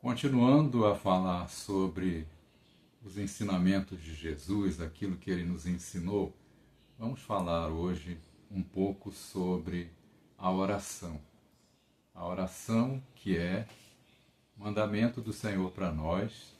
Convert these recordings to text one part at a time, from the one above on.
Continuando a falar sobre os ensinamentos de Jesus, aquilo que ele nos ensinou, vamos falar hoje um pouco sobre a oração. A oração que é mandamento do Senhor para nós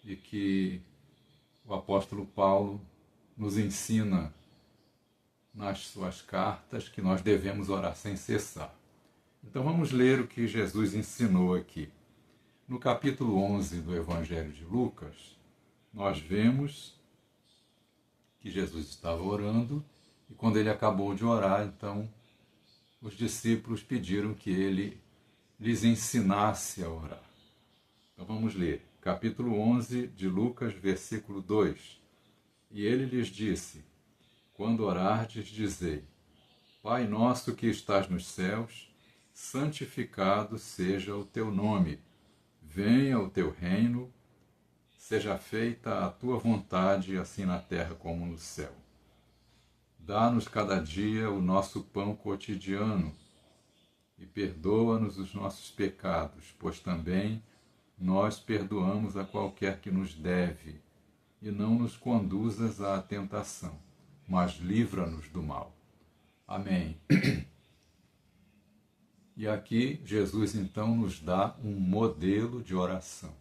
e que o apóstolo Paulo nos ensina nas suas cartas que nós devemos orar sem cessar. Então vamos ler o que Jesus ensinou aqui. No capítulo 11 do Evangelho de Lucas, nós vemos que Jesus estava orando e quando ele acabou de orar, então os discípulos pediram que ele lhes ensinasse a orar. Então vamos ler, capítulo 11 de Lucas, versículo 2. E ele lhes disse: quando orardes, dizei: Pai nosso que estás nos céus, santificado seja o teu nome. Venha o teu reino, seja feita a tua vontade, assim na terra como no céu. Dá-nos cada dia o nosso pão cotidiano e perdoa-nos os nossos pecados, pois também nós perdoamos a qualquer que nos deve, e não nos conduzas à tentação, mas livra-nos do mal. Amém. E aqui Jesus então nos dá um modelo de oração.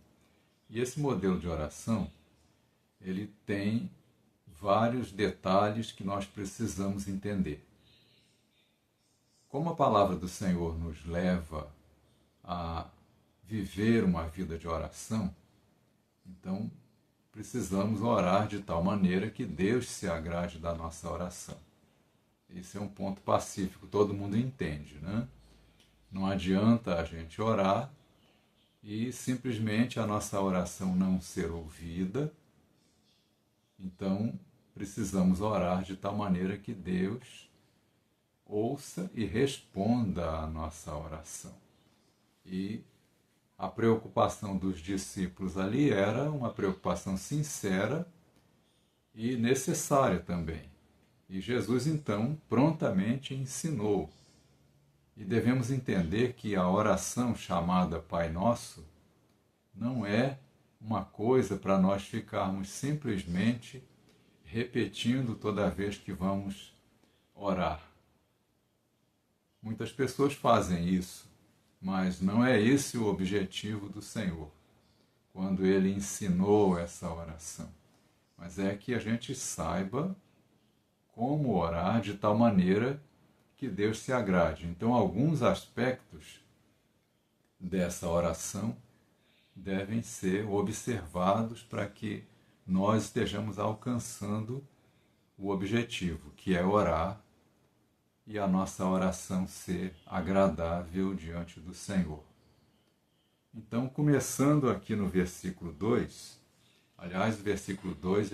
E esse modelo de oração, ele tem vários detalhes que nós precisamos entender. Como a palavra do Senhor nos leva a viver uma vida de oração, então precisamos orar de tal maneira que Deus se agrade da nossa oração. Esse é um ponto pacífico, todo mundo entende, né? Não adianta a gente orar e simplesmente a nossa oração não ser ouvida. Então, precisamos orar de tal maneira que Deus ouça e responda à nossa oração. E a preocupação dos discípulos ali era uma preocupação sincera e necessária também. E Jesus, então, prontamente ensinou. E devemos entender que a oração chamada Pai Nosso não é uma coisa para nós ficarmos simplesmente repetindo toda vez que vamos orar. Muitas pessoas fazem isso, mas não é esse o objetivo do Senhor, quando Ele ensinou essa oração. Mas é que a gente saiba como orar de tal maneira que Deus se agrade. Então, alguns aspectos dessa oração devem ser observados para que nós estejamos alcançando o objetivo, que é orar e a nossa oração ser agradável diante do Senhor. Então, começando aqui no versículo 2, aliás, o versículo 2,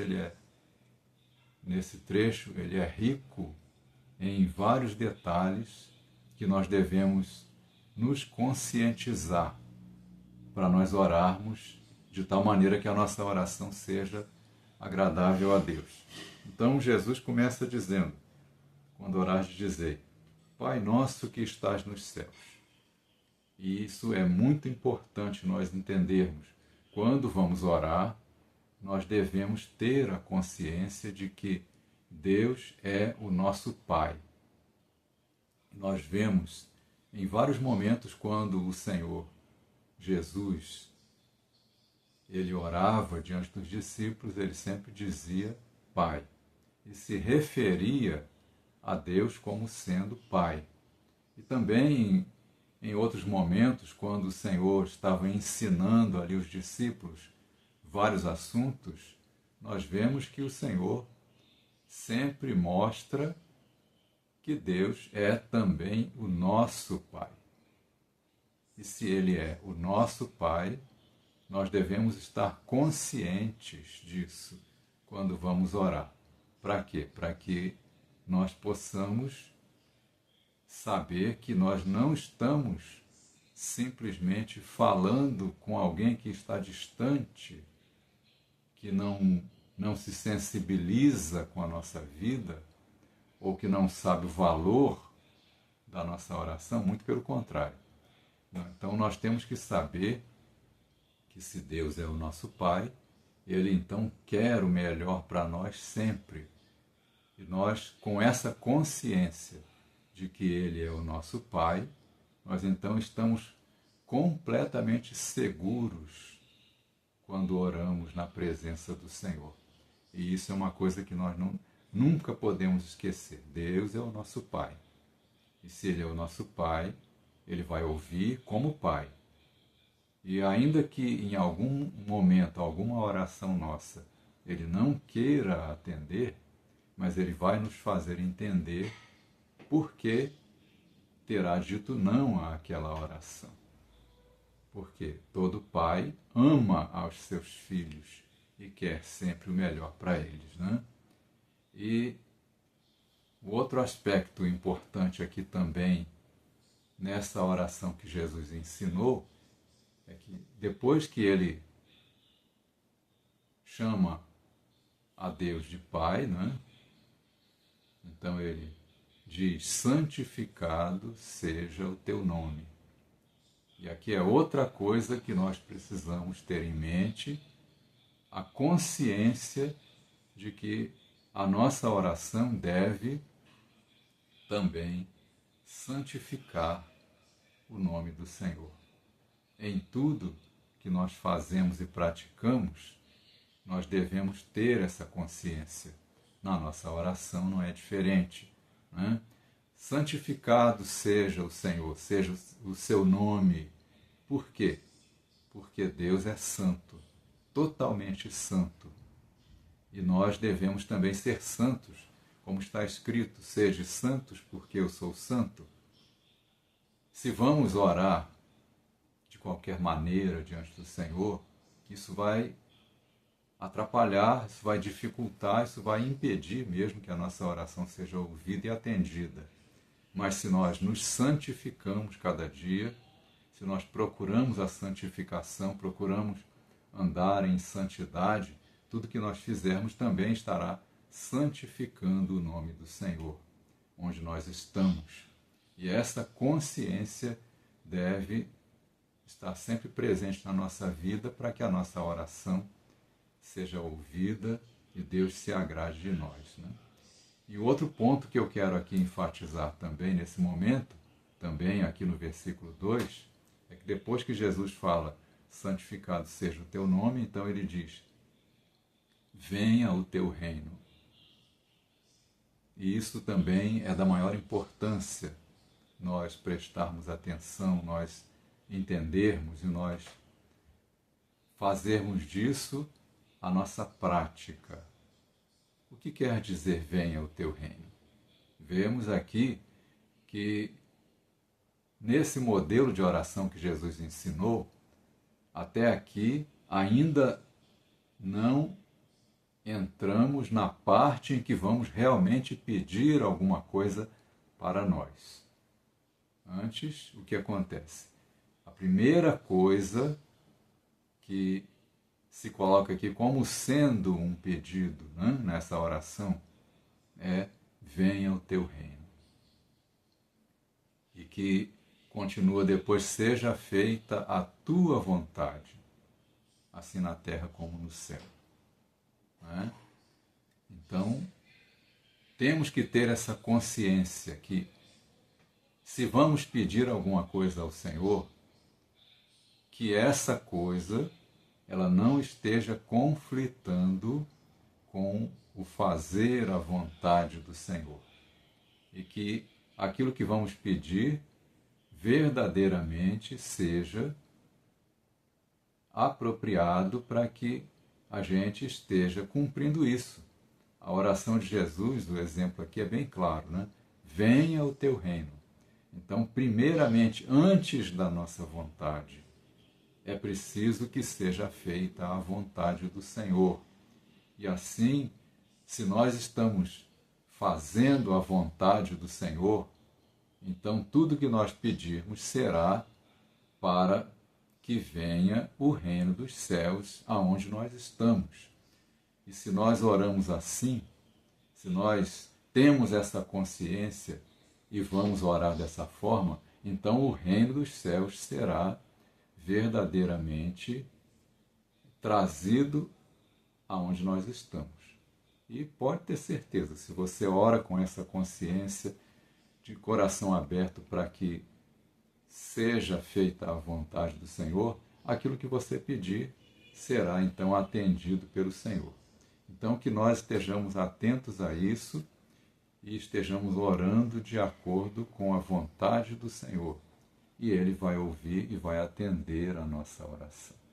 nesse trecho, ele é rico em vários detalhes que nós devemos nos conscientizar para nós orarmos de tal maneira que a nossa oração seja agradável a Deus. Então Jesus começa dizendo, quando orares, dizei: Pai nosso que estás nos céus. E isso é muito importante nós entendermos. Quando vamos orar, nós devemos ter a consciência de que Deus é o nosso Pai. Nós vemos em vários momentos quando o Senhor Jesus, ele orava diante dos discípulos, ele sempre dizia Pai. E se referia a Deus como sendo Pai. E também em outros momentos, quando o Senhor estava ensinando ali os discípulos vários assuntos, nós vemos que o Senhor sempre mostra que Deus é também o nosso Pai. E se Ele é o nosso Pai, nós devemos estar conscientes disso quando vamos orar. Para quê? Para que nós possamos saber que nós não estamos simplesmente falando com alguém que está distante, que não se sensibiliza com a nossa vida, ou que não sabe o valor da nossa oração, muito pelo contrário. Então nós temos que saber que se Deus é o nosso Pai, Ele então quer o melhor para nós sempre. E nós, com essa consciência de que Ele é o nosso Pai, nós então estamos completamente seguros quando oramos na presença do Senhor. E isso é uma coisa que nós nunca podemos esquecer. Deus é o nosso Pai. E se Ele é o nosso Pai, Ele vai ouvir como Pai. E ainda que em algum momento, alguma oração nossa, Ele não queira atender, mas Ele vai nos fazer entender por que terá dito não àquela oração. Porque todo pai ama aos seus filhos e quer sempre o melhor para eles, né? E o outro aspecto importante aqui também, nessa oração que Jesus ensinou, é que depois que ele chama a Deus de Pai, né? Então ele diz: santificado seja o teu nome. E aqui é outra coisa que nós precisamos ter em mente, a consciência de que a nossa oração deve também santificar o nome do Senhor. Em tudo que nós fazemos e praticamos, nós devemos ter essa consciência. Na nossa oração não é diferente, né? Santificado seja o Senhor, seja o seu nome. Por quê? Porque Deus é santo, totalmente santo. E nós devemos também ser santos, como está escrito: sede santos porque eu sou santo. Se vamos orar de qualquer maneira diante do Senhor, isso vai atrapalhar, isso vai dificultar, isso vai impedir mesmo que a nossa oração seja ouvida e atendida. Mas se nós nos santificamos cada dia, se nós procuramos a santificação, procuramos andar em santidade, tudo que nós fizermos também estará santificando o nome do Senhor, onde nós estamos. E essa consciência deve estar sempre presente na nossa vida para que a nossa oração seja ouvida e Deus se agrade de nós, né? E o outro ponto que eu quero aqui enfatizar também nesse momento, também aqui no versículo 2, é que depois que Jesus fala: santificado seja o teu nome, então ele diz: venha o teu reino. E isso também é da maior importância, nós prestarmos atenção, nós entendermos e nós fazermos disso a nossa prática. O que quer dizer venha o teu reino? Vemos aqui que nesse modelo de oração que Jesus ensinou, até aqui ainda não entramos na parte em que vamos realmente pedir alguma coisa para nós. Antes, o que acontece? A primeira coisa que se coloca aqui como sendo um pedido, né, nessa oração é: venha o teu reino. E que continua depois: seja feita a tua vontade, assim na terra como no céu. Né? Então, temos que ter essa consciência que, se vamos pedir alguma coisa ao Senhor, que essa coisa ela não esteja conflitando com o fazer a vontade do Senhor. E que aquilo que vamos pedir verdadeiramente seja apropriado para que a gente esteja cumprindo isso. A oração de Jesus, o exemplo aqui é bem claro, né? Venha o teu reino. Então, primeiramente, antes da nossa vontade, é preciso que seja feita a vontade do Senhor. E assim, se nós estamos fazendo a vontade do Senhor, então tudo que nós pedirmos será para que venha o reino dos céus aonde nós estamos. E se nós oramos assim, se nós temos essa consciência e vamos orar dessa forma, então o reino dos céus será verdadeiramente trazido aonde nós estamos. E pode ter certeza, se você ora com essa consciência, de coração aberto para que seja feita a vontade do Senhor, aquilo que você pedir será então atendido pelo Senhor. Então que nós estejamos atentos a isso e estejamos orando de acordo com a vontade do Senhor. E Ele vai ouvir e vai atender a nossa oração.